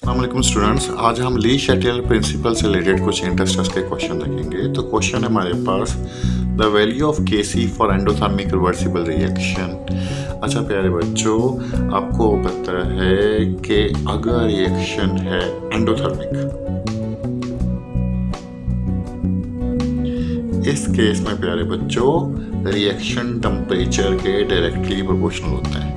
अस्सलाम स्टूडेंट्स, आज हम ली शैटिल प्रिंसिपल से रिलेटेड कुछ इंटरेस्टर्स के क्वेश्चन देखेंगे। तो क्वेश्चन है हमारे पास, the value of KC for endothermic reversible reaction. अच्छा प्यारे बच्चों, आपको पता है कि अगर रिएक्शन है एंडोथर्मिक, इस केस में प्यारे बच्चों रिएक्शन टेम्परेचर के डायरेक्टली प्रोपोर्शनल होता है।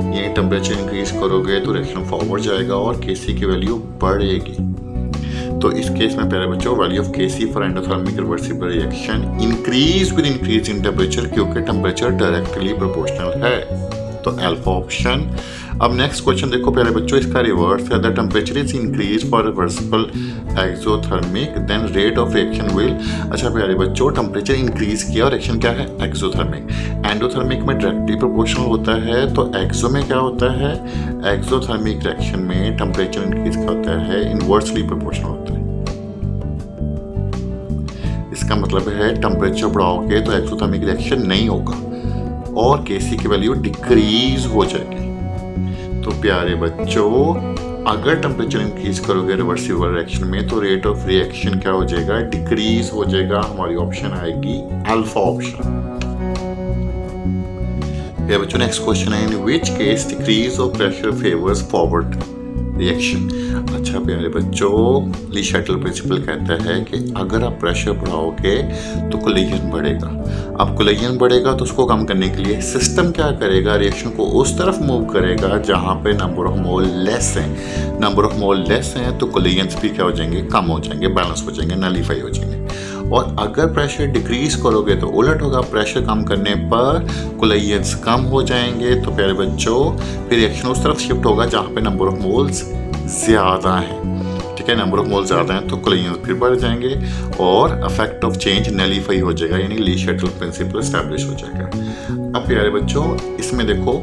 ये टेम्परेचर इंक्रीज करोगे तो रिएक्शन फॉरवर्ड जाएगा और केसी की वैल्यू बढ़ेगी। तो इस केस में प्यारे बच्चों value of KC for endothermic reversible reaction increase with increase in temperature, क्योंकि टेम्परेचर डायरेक्टली प्रोपोर्शनल है। तो अल्फा ऑप्शन। अब नेक्स्ट क्वेश्चन देखो प्यारे बच्चों, इसका रिवर्स है। The temperature is increase for reversible exothermic then rate of reaction will. अच्छा प्यारे बच्चों, टेम्परेचर इंक्रीज किया और रिएक्शन क्या है? एक्सोथर्मिक। एंडोथर्मिक में डायरेक्टली प्रोपोर्शनल होता है, तो एक्सो में क्या होता है? एक्सोथर्मिक रिएक्शन में टेम्परेचर इंक्रीज क्या होता है? इनवर्सली प्रोपोर्शनल होता है। इसका मतलब है टेम्परेचर बढ़ाओगे तो एक्सोथर्मिक रिएक्शन नहीं होगा और केसी की वैल्यू डिक्रीज हो जाएगी। तो प्यारे बच्चों, अगर टेम्परेचर इंक्रीज करोगे रिवर्सिबल रिएक्शन में तो रेट ऑफ रिएक्शन क्या हो जाएगा? डिक्रीज हो जाएगा। हमारी ऑप्शन आएगी अल्फा ऑप्शन। प्यारे बच्चों, नेक्स्ट क्वेश्चन है, in which case decrease of pressure favours forward reaction. अच्छा प्यारे बच्चों, ली शैटल प्रिंसिपल कहता है कि अगर आप प्रेशर बढ़ाओगे तो कोलिजन बढ़ेगा। अब कोलिजन बढ़ेगा तो उसको कम करने के लिए सिस्टम क्या करेगा? रिएक्शन को उस तरफ मूव करेगा जहां पे नंबर ऑफ मोल लेस हैं। नंबर ऑफ मोल लेस हैं तो कोलिजन्स भी क्या हो जाएंगे? कम हो जाएंगे, बैलेंस हो जाएंगे, नलीफाई हो जाएंगे। और अगर प्रेशर डिक्रीज करोगे तो उलट होगा, प्रेशर कम करने पर कोलिजन्स कम हो जाएंगे। तो प्यारे बच्चों फिर रिएक्शन उस तरफ शिफ्ट होगा जहाँ पे नंबर ऑफ मोल्स ज़्यादा हैं। ठीक है, नंबर ऑफ मोल ज़्यादा हैं तो कोलिजन्स फिर बढ़ जाएंगे और इफेक्ट ऑफ चेंज नलीफाई हो जाएगा, यानी ली शैटल प्रिंसिपल एस्टैब्लिश हो जाएगा। अब प्यारे बच्चों, इसमें देखो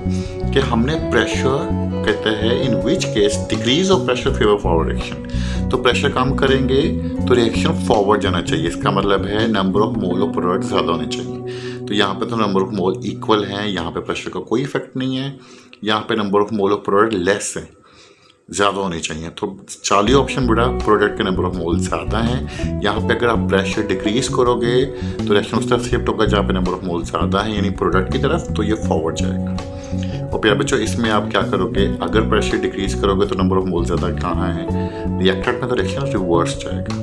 कि हमने प्रेशर कहते हैं in which case decrease of pressure favour forward reaction. तो प्रेशर कम करेंगे तो रिएक्शन फॉरवर्ड जाना चाहिए। इसका मतलब है number of mole of product ज़्यादा होने चाहिए। तो यहाँ पे तो नंबर ऑफ मोल इक्वल हैं, यहाँ पे प्रेशर का कोई इफेक्ट नहीं है। यहाँ पे number of mole of product less है, ज़्यादा होनी चाहिए। तो चालीस ऑप्शन बड़ा, प्रोडक्ट के नंबर ऑफ मोल ज़्यादा हैं। यहाँ पे अगर आप प्रेशर डिक्रीज करोगे तो रिएक्शन उस तरफ शिफ्ट होगा जहाँ पे नंबर ऑफ मोल ज़्यादा है, यानी प्रोडक्ट की तरफ, तो ये फॉरवर्ड जाएगा। और प्यारे बच्चों, इसमें आप क्या करोगे? अगर प्रेशर डिक्रीज करोगे तो नंबर ऑफ मोल ज़्यादा कहाँ है? रिएक्टेंट में, तो रिएक्शन रिवर्स जाएगा।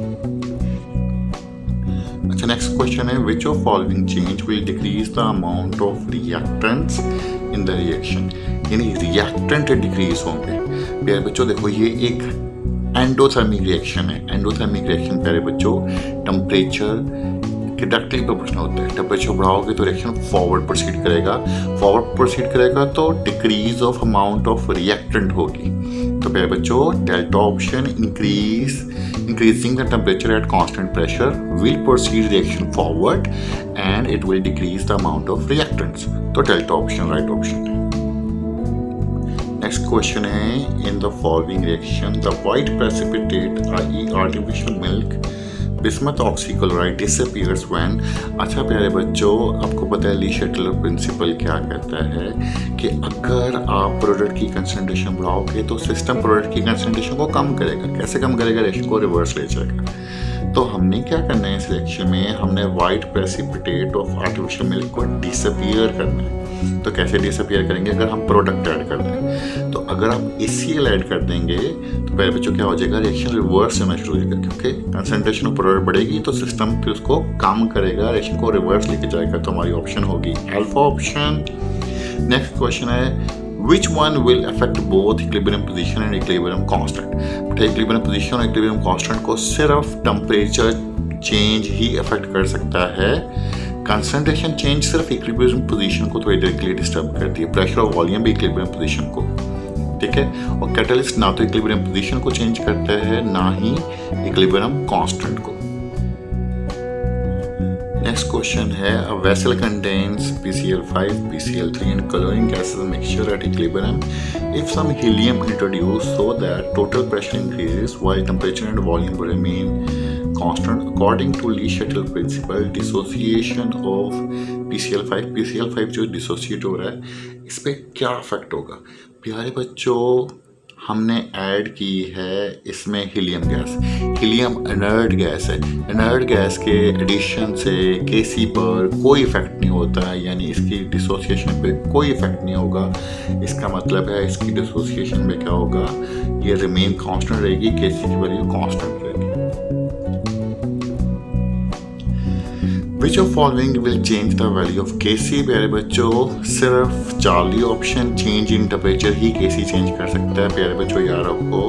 अच्छा, नेक्स्ट क्वेश्चन है, विच of following change will decrease the amount of reactants in the reaction. यानी रिएक्टेंट डिक्रीज होंगे। प्यारे बच्चों देखो, ये एक एंडोथर्मिक रिएक्शन है। एंडोथर्मिक रिएक्शन प्यारे बच्चों टेम्परेचर के डायरेक्टली प्रोपोर्शनल होता है। टेम्परेचर बढ़ाओगे तो रिएक्शन फॉरवर्ड प्रोसीड करेगा, फॉरवर्ड प्रोसीड करेगा तो decrease of amount of reactant होगी। तो प्यारे बच्चों delta option, increasing the temperature at constant pressure will proceed reaction forward and it will decrease the amount of reactants. तो delta option right option है। Next question है, in the following reaction the white precipitate i.e. Artificial milk bismuth oxychloride disappears when. अच्छा प्यारे बच्चों, आपको पता है ली शैटल principal क्या कहता है कि अगर आप प्रोडक्ट की कंसंट्रेशन बढ़ाओगे तो सिस्टम प्रोडक्ट की कंसंट्रेशन को कम करेगा। कैसे कम करेगा? रिएक्शन को रिवर्स ले जाएगा। तो हमने क्या करना है इस रिएक्शन में? हमने white precipitate of artificial milk को डिसअपीयर करना है। तो कैसे डिसअपीयर करेंगे? अगर हम प्रोडक्ट ऐड कर दें। तो अगर आप HCl ऐड कर देंगे तो प्यारे बच्चों क्या हो जाएगा? रिएक्शन रिवर्स होना शुरू हो जाएगा, क्योंकि कंसंट्रेशन ऑफ प्रोडक्ट बढ़ेगी तो सिस्टम फिर उसको कम करेगा, रिएक्शन को रिवर्स लेके जाएगा। तो हमारी ऑप्शन होगी अल्फा ऑप्शन। नेक्स्ट क्वेश्चन है, which one will affect both equilibrium position and equilibrium constant। But equilibrium position और equilibrium constant को सिर्फ टेम्परेचर चेंज ही अफेक्ट कर सकता है। कंसंट्रेशन चेंज सिर्फ इक्विलिब्रियम पोजीशन को थोड़ी देर के लिए डिस्टर्ब करती है। प्रेशर और वॉल्यूम भी इक्विलिब्रियम पोजीशन को, ठीक है। और कैटलिस्ट ना तो इक्विलिब्रियम पोजीशन को चेंज करता है ना ही इक्विलिब्रियम कांस्टेंट को। नेक्स्ट क्वेश्चन है, a vessel contains PCl5, PCl3 and coloring gases mixture at equilibrium. If some helium introduced so that total pressure increases while temperature and volume will remain constant, according to Le Chatelier principle, dissociation of PCl5 जो dissociate हो रहा है, इस पर क्या effect होगा? प्यारे बच्चों, हमने ऐड की है इसमें helium gas. Helium inert gas है। इनर्ट गैस के एडिशन से केसी पर कोई इफेक्ट नहीं होता है, यानी इसकी डिसोसिएशन पे कोई इफेक्ट नहीं होगा। इसका मतलब है इसकी डिसोसिएशन में क्या होगा, ये रिमेन कांस्टेंट रहेगी, केसी की वैल्यू कांस्टेंट रहेगी। Which of following will change the value of Kc? प्यारे बच्चों सिर्फ Charlie option change in temperature he Kc change कर सकता है। प्यारे बच्चों याद रखो,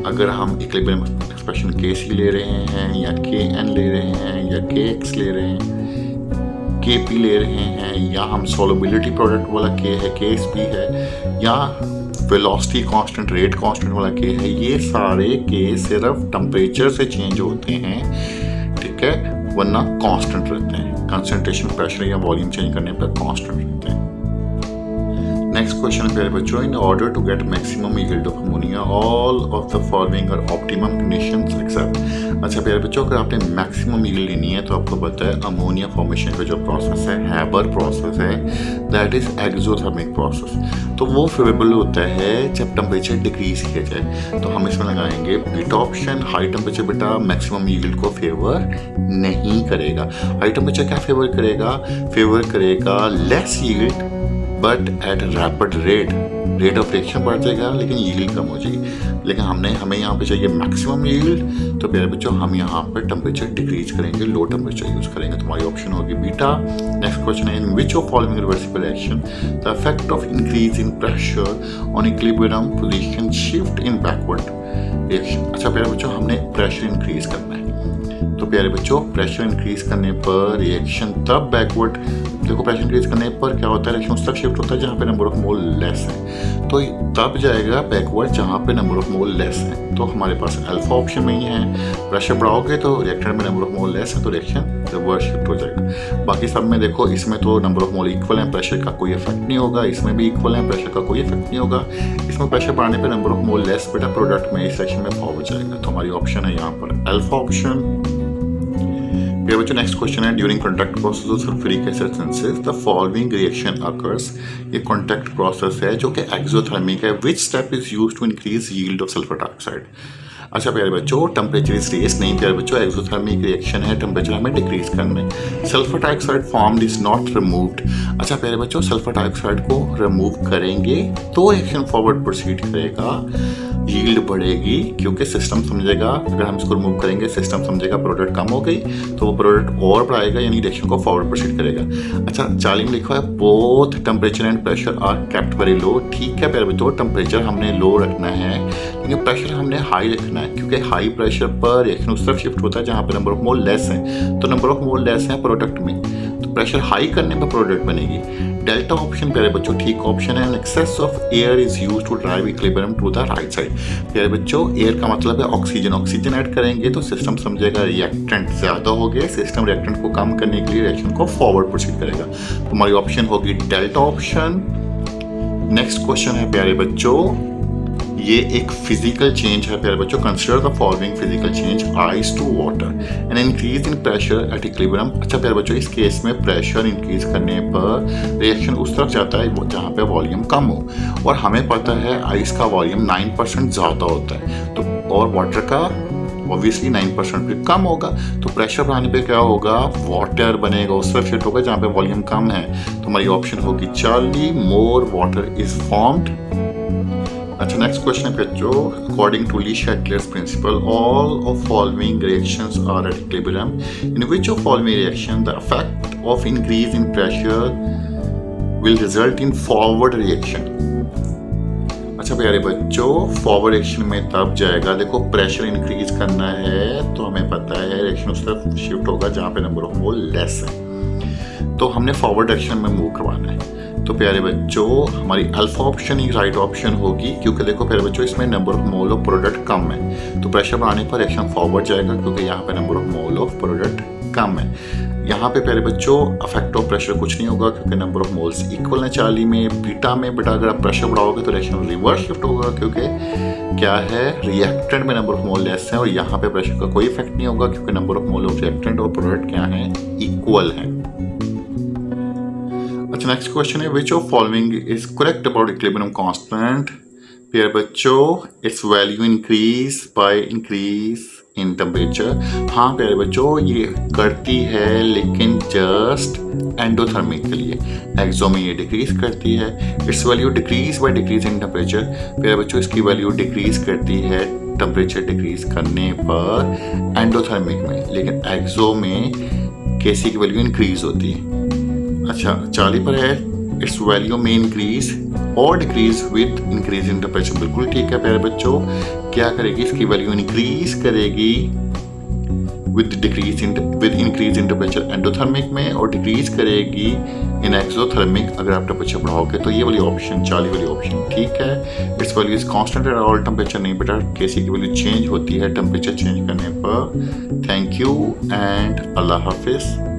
अगर हम इक्विलिब्रियम एक्सप्रेशन Kc ले रहे हैं या Kn ले रहे हैं या Kx ले रहे हैं, Kp ले रहे हैं, या हम सोलबिलिटी प्रोडक्ट वाला K है, Ksp है, या वेलोसिटी कांस्टेंट रेट कांस्टेंट वाला K है, ये सारे K सिर्फ टेम्परेचर से चेंज होते हैं, ठीक है, वरना कांस्टेंट रहते हैं। कंसंट्रेशन, प्रेशर या वॉल्यूम चेंज करने पर कांस्टेंट रहते हैं। नेक्स्ट क्वेश्चन है प्यारे बच्चों, in order to get maximum yield of ammonia all of the following are optimum conditions except. अच्छा प्यारे बच्चों, अगर आपने मैक्सिमम यील्ड लेनी है तो आपको पता है अमोनिया फॉर्मेशन का जो प्रोसेस है, हैबर प्रोसेस है, दैट इज एक्सोथर्मिक प्रोसेस। तो वो फेवरेबल होता है जब टेम्परेचर डिक्रीज किया जाए। तो हम इसमें लगाएंगे बीटा ऑप्शन। हाई टेम्परेचर बेटा मैक्सिमम यील्ड को फेवर नहीं करेगा। हाई टेम्परेचर क्या फेवर करेगा? फेवर करेगा less yield but at rapid rate of reaction बढ़ जाएगा लेकिन यील्ड कम हो जाएगी। लेकिन हमें यहाँ पे चाहिए मैक्सिमम यील्ड, तो प्यारे बच्चों हम यहाँ पर टेम्परेचर डिक्रीज करेंगे, लो टेम्परेचर यूज करेंगे। तो हमारी ऑप्शन होगी बीटा। नेक्स्ट क्वेश्चन है, in which of following reversible reaction the effect of increase in pressure on equilibrium position shift in backward reaction. अच्छा प्यारे बच्चों, हमने प्रेशर इंक्रीज करना है, तो प्यारे बच्चों प्रेशर इंक्रीज करने पर रिएक्शन तब बैकवर्ड, देखो प्रेशर इंक्रीज करने पर क्या होता है, रिएक्शन उस तक शिफ्ट होता है जहाँ पे नंबर ऑफ मोल लेस है, तो तब जाएगा बैकवर्ड जहाँ पे नंबर ऑफ मोल लेस है। तो हमारे पास अल्फा ऑप्शन में ही है, प्रेशर बढ़ाओगे तो रिएक्टेंट में नंबर ऑफ मोल लेस है तो रिएक्शन रिवर्स शिफ्ट हो जाएगा। बाकी सब में देखो, इसमें तो नंबर ऑफ मोल इक्वल है, प्रेशर का कोई इफेक्ट नहीं होगा, इसमें भी इक्वल है, प्रेशर का कोई इफेक्ट नहीं होगा। इसमें प्रेशर बढ़ाने पर नंबर ऑफ मोल लेस बेटा प्रोडक्ट में इस सेक्शन में फॉरवर्ड जाएगा। तो हमारी ऑप्शन है यहाँ पर अल्फा ऑप्शन। बच्चों नेक्स्ट क्वेश्चन है, during contact process of sulphuric acid synthesis the following reaction occurs. ये कॉन्टैक्ट प्रोसेस है जो कि एक्सोथर्मिक है। Which step is used to increase yield of sulphur dioxide. अच्छा प्यारे बच्चों, टेम्परेचर इज रेस नहीं प्यारे बच्चों, एक्सोथर्मिक रिएक्शन है, टेम्परेचर हमें डिक्रीज करना है। Sulphur dioxide formed is not removed. अच्छा प्यारे बच्चों, सल्फर डाइऑक्साइड को रिमूव करेंगे तो रिएक्शन फॉरवर्ड प्रोसीड करेगा, यील्ड बढ़ेगी, क्योंकि सिस्टम समझेगा अगर हम इसको रिमूव करेंगे सिस्टम समझेगा प्रोडक्ट कम हो गई तो वो प्रोडक्ट और बढ़ाएगा, यानी रिएक्शन को फॉरवर्ड प्रोसीड करेगा। अच्छा 40 में लिखा है both temperature and pressure are kept very low. ठीक है प्यारे बच्चों, टेम्परेचर हमने लो रखना है लेकिन प्रेशर हमने हाई रखना है, क्योंकि हाई प्रेशर पर रिएक्शन उस तरफ शिफ्ट होता है जहाँ पर नंबर ऑफ मोल लेस है, तो नंबर ऑफ मोल लेस है प्रोडक्ट में, तो प्रेशर हाई करने पर प्रोडक्ट बनेगी। डेल्टा ऑप्शन प्यारे बच्चों ठीक ऑप्शन है। Excess of air is used to drive equilibrium to the right side. प्यारे बच्चों एयर का मतलब है ऑक्सीजन, ऑक्सीजन ऐड करेंगे तो सिस्टम समझेगा रिएक्टेंट ज्यादा हो गया, सिस्टम रिएक्टेंट को कम करने के लिए रिएक्शन को फॉरवर्ड प्रोसीड करेगा। तो हमारी ऑप्शन होगी डेल्टा ऑप्शन। नेक्स्ट क्वेश्चन है प्यारे बच्चों, ये एक फिजिकल चेंज है प्यारे बच्चों। Consider the following physical change, ice to water and increase in pressure at equilibrium. अच्छा प्यारे बच्चों, इस केस में प्रेशर इंक्रीज करने पर रिएक्शन उस तरफ जाता है जहाँ पे वॉल्यूम कम हो, और हमें पता है आइस का वॉल्यूम 9% ज़्यादा होता है, तो और वाटर का ऑब्वियसली 9% भी कम होगा, तो प्रेशर बढ़ाने पे क्या होगा, वाटर बनेगा, उस तरफ शिफ्ट होगा जहाँ पे वॉल्यूम कम है। तो हमारी ऑप्शन होगी 40, मोर वाटर इज फॉर्म्ड। अच्छा नेक्स्ट क्वेश्चन है बच्चों, according to Le Chatelier's principle all of following reactions are at equilibrium. In which of following reaction the effect of increase in pressure will result in forward reaction. अच्छा प्यारे बच्चों, forward reaction में तब जाएगा, देखो pressure increase करना है तो हमें पता है रिएक्शन उस तरफ शिफ्ट होगा जहाँ पे नंबर ऑफ मोल लेस है, तो हमने फॉरवर्ड डायरेक्शन में मूव करवाना है। तो प्यारे बच्चों हमारी अल्फा ऑप्शन ही राइट ऑप्शन होगी, क्योंकि देखो प्यारे बच्चों इसमें number of mole of product कम है, तो प्रेशर बढ़ाने पर रिएक्शन फॉरवर्ड जाएगा क्योंकि यहाँ पे number of mole of product कम है। यहाँ पे प्यारे बच्चों इफेक्ट ऑफ प्रेशर कुछ नहीं होगा क्योंकि नंबर ऑफ मोल्स इक्वल है 40 में। बीटा अगर आप प्रेशर बढ़ाओगे तो रिएक्शन रिवर्स शिफ्ट होगा, क्योंकि क्या है रिएक्टेंट में नंबर ऑफ मोल लेस है, और यहाँ पे प्रेशर का कोई इफेक्ट नहीं होगा क्योंकि number of mole of reactant और प्रोडक्ट क्या है, इक्वल है। अच्छा नेक्स्ट क्वेश्चन है, विच of following is correct about equilibrium constant प्यारे बच्चों, it's value increase by increase in temperature. हाँ प्यारे बच्चों, ये करती है लेकिन जस्ट एंडोथर्मिकली। एक्सो में ये डिक्रीज करती है। It's value decrease by decrease in temperature. प्यारे बच्चों, इसकी वैल्यू डिक्रीज करती है टेम्परेचर डिक्रीज करने पर एंडोथर्मिक में, लेकिन एक्सो में केसी की वैल्यू इंक्रीज होती है। अच्छा 40 पर है, इट्स वैल्यू में इंक्रीज और decrease with increase in temperature. बिल्कुल ठीक है प्यारे बच्चों, क्या करेगी, इसकी वैल्यू इंक्रीज करेगी with increase in temperature endothermic में, और डिक्रीज करेगी इन एक्सोथर्मिक अगर आप टेम्परेचर बढ़ाओगे। तो ये वाली ऑप्शन 40 वाली ऑप्शन ठीक है। It's value is constant at all temperature नहीं बेटा, केसी की वैल्यू चेंज होती है टेम्परेचर चेंज करने पर। थैंक यू एंड अल्लाह हाफिज़।